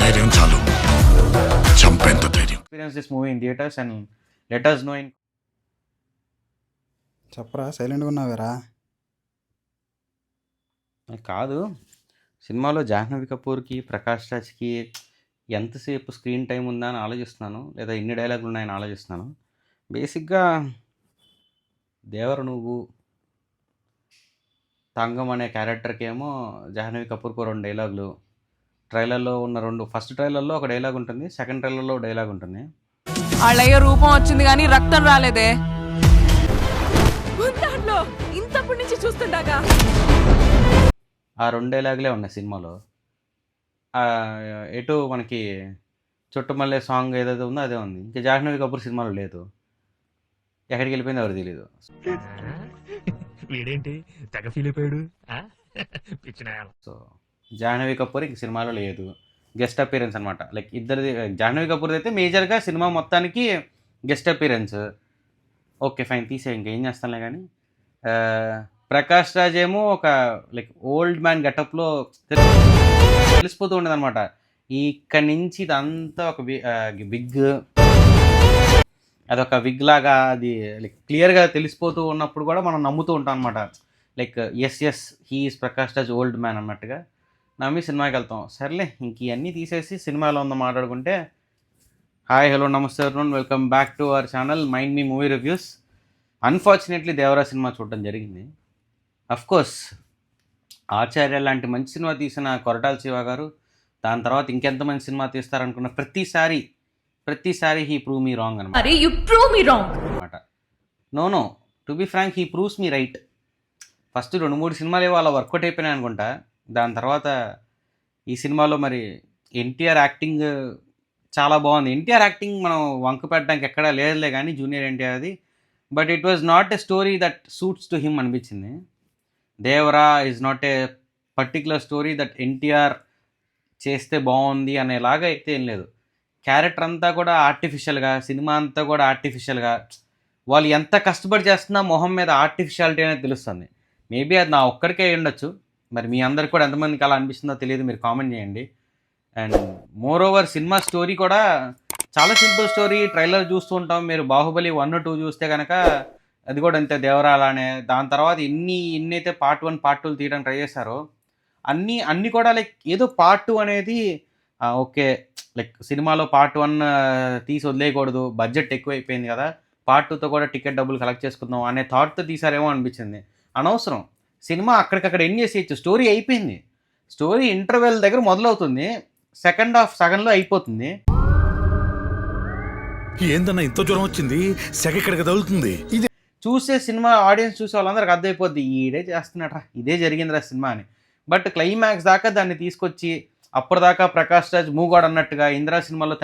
ధైర్యం చాలు, చంపేంత ధైర్యం. Experience this movie in theaters and let us know in. చెప్పరా సైలెంట్గా ఉన్నావేరా? కాదు, సినిమాలో జాహ్నవి కపూర్కి ప్రకాష్ రాజ్కి ఎంతసేపు స్క్రీన్ టైం ఉందా అని ఆలోచిస్తున్నాను, లేదా ఎన్ని డైలాగులు ఉన్నాయని ఆలోచిస్తున్నాను. బేసిక్గా దేవర నువ్వు తంగం అనే క్యారెక్టర్కి ఏమో జాహ్నవి కపూర్కు 2 డైలాగులు, ట్రైలర్లో ఉన్న 2, ఫస్ట్ ట్రైలర్లో ఒక డైలాగ్ ఉంటుంది, సెకండ్ ట్రైలర్లో ఒక డైలాగ్ ఉంటుంది. వాళ్ళయ్య రూపం వచ్చింది కానీ రక్తం రాలేదే. దాంట్లో ఇంతప్పటి నుంచి చూస్తుండగా ఆ 2 డైలాగులే ఉన్నాయి సినిమాలో. ఎటు మనకి చుట్టుమల్లె సాంగ్ ఏదైతే ఉందో అదే ఉంది. ఇంకా జాహ్నవి కపూర్ సినిమాలో లేదు. ఎక్కడికి వెళ్ళిపోయింది ఎవరు తెలీదు. వీడేంటి తెగ ఫీల్ అయిపోయాడు. సో జాహ్నవి కపూర్ ఇంక సినిమాలో లేదు, గెస్ట్ అపీరెన్స్ అనమాట. లైక్ ఇద్దరిది, జాహ్నవి కపూర్ అయితే మేజర్గా సినిమా మొత్తానికి గెస్ట్ అపీరెన్స్. ఓకే ఫైన్, తీసే ఇంకేం చేస్తానులే. కానీ ప్రకాష్ రాజ్ ఏమో ఒక లైక్ ఓల్డ్ మ్యాన్ గెటప్లో తెలిసిపోతూ ఉండదు అనమాట. ఇక్కడి నుంచి ఇదంతా ఒక బిగ్, అదొక విగ్ లాగా అది లైక్ క్లియర్గా తెలిసిపోతూ ఉన్నప్పుడు కూడా మనం నమ్ముతూ ఉంటాం అనమాట. Like as he is Prakash Raj old man అన్నట్టుగా నమ్మి సినిమాకి వెళ్తాం. సర్లే ఇంక ఇవన్నీ తీసేసి సినిమాలో ఉందో మాట్లాడుకుంటే, హాయ్ హలో నమస్తే everyone, welcome back to our channel mind me movie reviews. Unfortunately Devara cinema చూడడం జరిగింది. అఫ్కోర్స్ ఆచార్య లాంటి మంచి సినిమా తీసిన కొరటాల శివ గారు దాని తర్వాత ఇంకెంత మంచి సినిమా తీస్తారనుకున్న ప్రతిసారి హీ ప్రూవ్ మీ రాంగ్ అనమాట. No to be frank, he proves me right. First 2-3 సినిమాలు ఏవో అలా వర్కౌట్ అయిపోయినాయి అనుకుంటా. దాని తర్వాత ఈ సినిమాలో మరి ఎన్టీఆర్ యాక్టింగ్ చాలా బాగుంది. ఎన్టీఆర్ యాక్టింగ్ మనం వంక పెట్టడానికి ఎక్కడా లేదులే కానీ జూనియర్ ఎన్టీఆర్ది, but it was not a story that suits to him అనిపించింది. Devara is not a particular story that NTR చేస్తే బాగుంది అనేలాగా అయితే ఏం లేదు. క్యారెక్టర్ అంతా కూడా ఆర్టిఫిషియల్గా, సినిమా అంతా కూడా ఆర్టిఫిషియల్గా, వాళ్ళు ఎంత కష్టపడి చేస్తున్నా మొహం మీద ఆర్టిఫిషియాలిటీ అనేది తెలుస్తుంది. మేబీ అది నా ఒక్కరికే ఉండొచ్చు, మరి మీ అందరికి కూడా ఎంతమందికి అలా అనిపిస్తుందో తెలియదు, మీరు కామెంట్ చేయండి. And more over cinema story కూడా చాలా సింపుల్ స్టోరీ. ట్రైలర్ చూస్తూ ఉంటాం, మీరు బాహుబలి 1, 2 చూస్తే కనుక అది కూడా అంతే, దేవరా అలానే. దాని తర్వాత ఎన్నైతే పార్ట్ 1, పార్ట్ 2 తీయడానికి ట్రై చేశారో అన్నీ కూడా లైక్ ఏదో పార్ట్ 2 అనేది ఓకే, లైక్ సినిమాలో పార్ట్ 1 తీసి వదిలేయకూడదు, బడ్జెట్ ఎక్కువైపోయింది కదా, పార్ట్ 2తో కూడా టికెట్ డబ్బులు కలెక్ట్ చేసుకుందాం అనే థాట్తో తీసారేమో అనిపించింది. అనవసరం, సినిమా అక్కడికక్కడ ఎండ్ చేసేయచ్చు. స్టోరీ అయిపోయింది, స్టోరీ ఇంటర్వెల్ దగ్గర మొదలవుతుంది, సెకండ్ హాఫ్ సగంలో అయిపోతుంది. ఏందన్నా ఇంత జ్వరం వచ్చింది, సెగ ఇక్కడికి తగులుతుంది. ఇది చూసే సినిమా ఆడియన్స్ చూసే వాళ్ళందరికి అర్థమైపోద్ది, ఈడే చేస్తున్నట్రా, ఇదే జరిగిందిరా సినిమా అని. బట్ క్లైమాక్స్ దాకా దాన్ని తీసుకొచ్చి అప్పటిదాకా ప్రకాష్ రాజ్ మూగాడు అన్నట్టుగా ఇందిరా సినిమాలో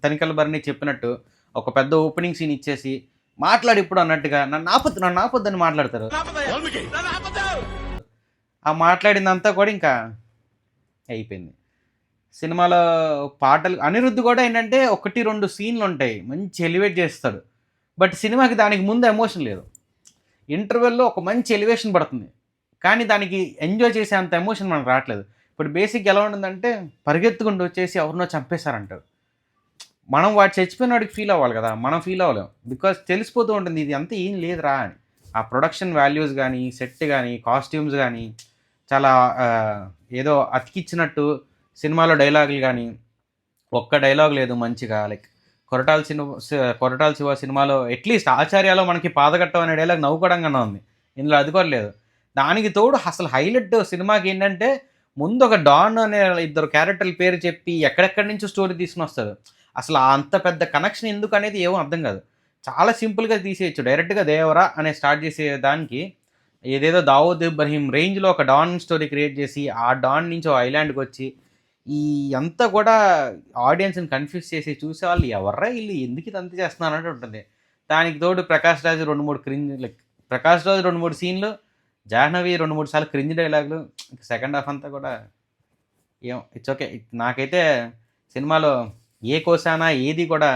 తనికల భరణి చెప్పినట్టు ఒక పెద్ద ఓపెనింగ్ సీన్ ఇచ్చేసి మాట్లాడి ఇప్పుడు అన్నట్టుగా నన్ను ఆపొద్దని మాట్లాడతారు. ఆ మాట్లాడిందంతా కూడా ఇంకా అయిపోయింది. సినిమాలో పాటలు అనిరుద్ధ్ కూడా ఏంటంటే 1-2 సీన్లు ఉంటాయి, మంచి ఎలివేట్ చేస్తాడు. బట్ సినిమాకి దానికి ముందు ఎమోషన్ లేదు. ఇంటర్వెల్లో ఒక మంచి ఎలివేషన్ పడుతుంది, కానీ దానికి ఎంజాయ్ చేసే అంత ఎమోషన్ మనకు రావట్లేదు. ఇప్పుడు బేసిక్ ఎలా ఉంటుందంటే పరిగెత్తుకుంటూ వచ్చేసి ఎవరినో చంపేశారంటారు. మనం వాడు చచ్చిపోయిన వాడికి ఫీల్ అవ్వాలి కదా, మనం ఫీల్ అవ్వలేం. బికాజ్ తెలిసిపోతూ ఉంటుంది ఇది అంతా ఏం లేదురా అని. ఆ ప్రొడక్షన్ వాల్యూస్ కానీ, సెట్ కానీ, కాస్ట్యూమ్స్ కానీ చాలా ఏదో అతికిచ్చినట్టు. సినిమాలో డైలాగులు కానీ ఒక్క డైలాగ్ లేదు మంచిగా. లైక్ కొరటాల శివ సినిమాలో అట్లీస్ట్ ఆచార్యలో మనకి పాదగట్టం అనే డైలాగ్ నవ్వుకోవడంగానే ఉంది, ఇందులో అది కూడా లేదు. దానికి తోడు అసలు హైలైట్ సినిమాకి ఏంటంటే ముందు ఒక డాన్ అనే 2 క్యారెక్టర్ల పేరు చెప్పి ఎక్కడెక్కడి నుంచో స్టోరీ తీసుకుని వస్తారు. అసలు అంత పెద్ద కనెక్షన్ ఎందుకు అనేది ఏమో అర్థం కాదు. చాలా సింపుల్గా తీసేయచ్చు, డైరెక్ట్గా దేవరా అనే స్టార్ట్ చేసే దానికి ఏదేదో దావూద్ ఇబ్రహీం రేంజ్లో ఒక డాన్ స్టోరీ క్రియేట్ చేసి ఆ డాన్ నుంచి ఐలాండ్కి వచ్చి ఈ అంతా కూడా ఆడియన్స్ని కన్ఫ్యూజ్ చేసి చూసే వాళ్ళు ఎవర్రా వీళ్ళు ఎందుకు ఇదంతా చేస్తున్నారు అన్నట్టు ఉంటుంది. దానికి తోడు ప్రకాష్ రాజ్ 2-3 క్రింజ్, లైక్ ప్రకాష్ రాజ్ 2-3 సీన్లు, జాహ్నవి 2-3 సార్లు క్రింజ్ డైలాగులు, సెకండ్ హాఫ్ అంతా కూడా ఏం ఇట్స్ ఓకే. నాకైతే సినిమాలో ఏ కోసానా ఏది కూడా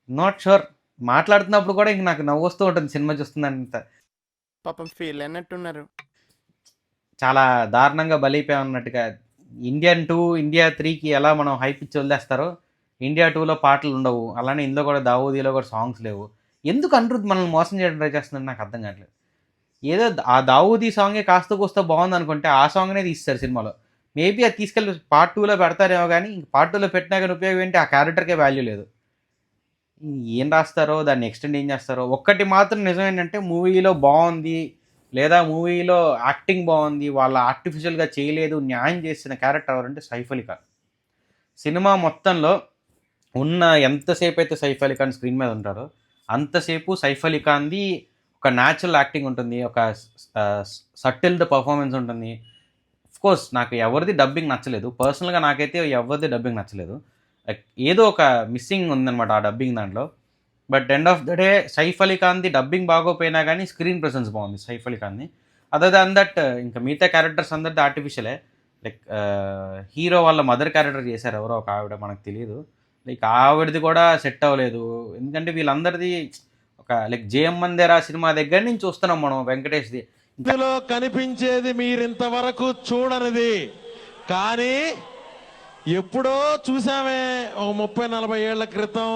నాట్ షూర్. మాట్లాడుతున్నప్పుడు కూడా ఇంక నాకు నవ్వు వస్తూ ఉంటుంది సినిమా చూస్తుందంత. పాపం ఫీల్ అన్నట్టున్నారు. చాలా దారుణంగా బలైపోయా ఉన్నట్టుగా ఇండియన్ 2 ఇండియా 3కి ఎలా మనం హైప్ ఇచ్చి వదిలేస్తారో ఇండియా 2లో పాటలు ఉండవు, అలానే ఇందులో కూడా దావూదీలో కూడా సాంగ్స్ లేవు. ఎందుకు అనిరుద్ మనల్ని మోసం చేయడం ట్రై చేస్తుందని నాకు అర్థం కావట్లేదు. ఏదో ఆ దావూదీ సాంగే కాస్త కూస్త బాగుంది అనుకుంటే ఆ సాంగ్నే తీస్తారు సినిమాలో. మేబీ అది తీసుకెళ్ళి పార్ట్ 2లో పెడతారేమో కానీ పార్ట్ 2లో పెట్టినా కానీ ఉపయోగం ఏంటి? ఆ క్యారెక్టర్కే వాల్యూ లేదు. ఏం రాస్తారో దాన్ని ఎక్స్టెండ్ ఏం చేస్తారో. ఒక్కటి మాత్రం నిజం ఏంటంటే మూవీలో బాగుంది లేదా మూవీలో యాక్టింగ్ బాగుంది, వాళ్ళ ఆర్టిఫిషియల్గా చేయలేదు, న్యాయం చేసిన క్యారెక్టర్ ఎవరంటే సైఫ్ అలీ ఖాన్. సినిమా మొత్తంలో ఉన్న ఎంతసేపు అయితే సైఫ్ అలీ ఖాన్ స్క్రీన్ మీద ఉంటారో అంతసేపు సైఫ్ అలీ ఖాన్ది ఒక న్యాచురల్ యాక్టింగ్ ఉంటుంది, ఒక సటిల్డ్ పర్ఫార్మెన్స్ ఉంటుంది. కోర్స్ నాకు ఎవరిది డబ్బింగ్ నచ్చలేదు, పర్సనల్గా నాకైతే ఎవరిది డబ్బింగ్ నచ్చలేదు. లైక్ ఏదో ఒక మిస్సింగ్ ఉందన్నమాట ఆ డబ్బింగ్ దాంట్లో. But end of the day Saif Ali ఖాన్ది డబ్బింగ్ బాగోపోయినా కానీ స్క్రీన్ ప్రెసెన్స్ బాగుంది సైఫ్ అలీ ఖాన్ది. అదర్ దాన్ దట్ ఇంకా మిగతా క్యారెక్టర్స్ అందరిది ఆర్టిఫిషియలే. లైక్ హీరో వాళ్ళ మదర్ క్యారెక్టర్ చేశారు ఎవరో ఒక ఆవిడ, మనకు తెలియదు. లైక్ ఆవిడది కూడా సెట్ అవ్వలేదు, ఎందుకంటే వీళ్ళందరిది ఒక లైక్ జేఎం మందేరా సినిమా దగ్గర నుంచి చూస్తున్నాం మనం వెంకటేష్ది. ఇందులో కనిపించేది మీరింతవరకు చూడనిది, కానీ ఎప్పుడో చూసామే ఒక 30-40 ఏళ్ల క్రితం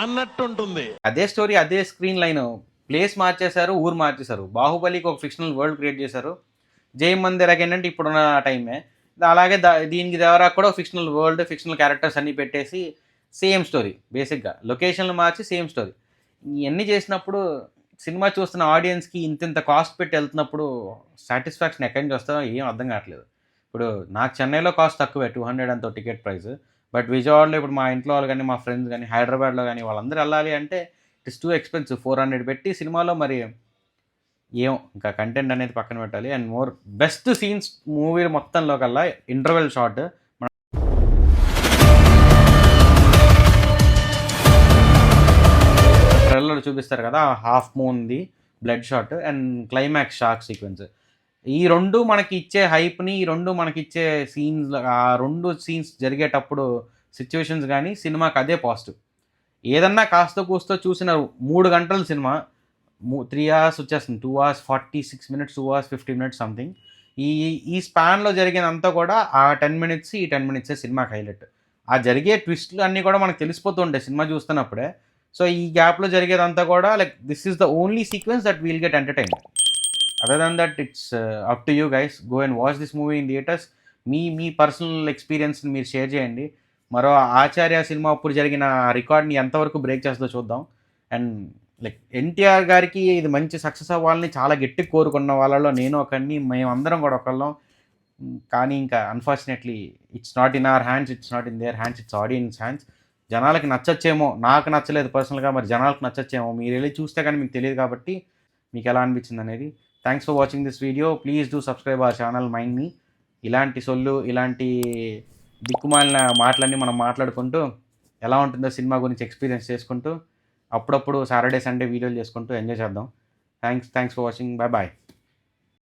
అన్నట్టుంటుంది. అదే స్టోరీ, అదే స్క్రీన్ లైన్, ప్లేస్ మార్చేశారు, ఊరు మార్చేశారు. బాహుబలికి ఒక ఫిక్షనల్ వరల్డ్ క్రియేట్ చేశారు, జయం మందిరాకి ఏంటంటే ఇప్పుడున్న టైమే. అలాగే దీనికి దేవరా కూడా ఫిక్షనల్ వరల్డ్, ఫిక్షనల్ క్యారెక్టర్స్ అన్నీ పెట్టేసి సేమ్ స్టోరీ, బేసిక్గా లొకేషన్లు మార్చి సేమ్ స్టోరీ. ఇవన్నీ చేసినప్పుడు సినిమా చూస్తున్న ఆడియన్స్కి ఇంత కాస్ట్ పెట్టి వెళ్తున్నప్పుడు సాటిస్ఫాక్షన్ ఎక్కడి నుంచి వస్తుందో ఏం అర్థం కావట్లేదు. ఇప్పుడు నాకు చెన్నైలో కాస్ట్ తక్కువే, 200 అంత టికెట్ ప్రైస్. బట్ విజయవాడలో ఇప్పుడు మా ఇంట్లో వాళ్ళు కానీ మా ఫ్రెండ్స్ కానీ హైదరాబాద్లో కానీ వాళ్ళందరూ వెళ్ళాలి అంటే ఇట్స్ టూ ఎక్స్పెన్సివ్. 400 పెట్టి సినిమాలో మరి ఏం ఇంకా కంటెంట్ అనేది పక్కన పెట్టాలి. And more best scenes movie మొత్తంలో కల్లా ఇంటర్వెల్ షాట్, ట్రైలర్లో చూపిస్తారు కదా హాఫ్ మూన్ది blood shot and climax shark sequence, ఈ రెండు మనకి ఇచ్చే హైప్ని, ఈ రెండు మనకి ఇచ్చే సీన్స్, ఆ రెండు సీన్స్ జరిగేటప్పుడు సిచ్యువేషన్స్ కానీ సినిమాకి అదే పాజిటివ్. ఏదన్నా కాస్త కూస్తో చూసిన 3 గంటల సినిమా 3 hours వచ్చేస్తుంది, 2 hours 46 minutes, 2 hours 50 minutes something. ఈ స్పాన్లో జరిగినంతా కూడా ఆ 10 minutes, ఈ 10 minutes సినిమాకి హైలైట్. ఆ జరిగే ట్విస్ట్లు అన్నీ కూడా మనకు తెలిసిపోతూ ఉంటాయి సినిమా చూస్తున్నప్పుడే. సో ఈ గ్యాప్లో జరిగేదంతా కూడా like this is the only sequence that will get entertained. Other than that it's up to you guys, go and watch this movie in theatres. మీ పర్సనల్ ఎక్స్పీరియన్స్ని మీరు షేర్ చేయండి. మరో ఆచార్య సినిమా అప్పుడు జరిగిన రికార్డ్ని ఎంతవరకు బ్రేక్ చేస్తుందో చూద్దాం. అండ్ లైక్ ఎన్టీఆర్ గారికి ఇది మంచి సక్సెస్ అవ్వాలని చాలా గట్టి కోరుకున్న వాళ్ళలో నేను ఒకరిని, మేమందరం కూడా ఒకళ్ళం. కానీ ఇంకా unfortunately it's not in our hands, it's not in their hands, it's audience hands. జనాలకి నచ్చచ్చేమో, నాకు నచ్చలేదు పర్సనల్గా, మరి జనాలకు నచ్చచ్చేమో. మీరు వెళ్ళి చూస్తే కానీ మీకు తెలియదు కాబట్టి మీకు ఎలా అనిపించింది అనేది. Thanks for watching this video. Please do subscribe our channel mind me. ఇలాంటి సొల్లు, ఇలాంటి దిక్కుమాలిన మాటలన్నీ మనం మాట్లాడుకుంటూ ఎలా ఉంటుందో సినిమా గురించి ఎక్స్పీరియన్స్ చేసుకుంటూ అప్పుడప్పుడు సాటర్డే సండే వీడియోలు చేసుకుంటూ ఎంజాయ్ చేద్దాం. Thanks for watching. Bye bye.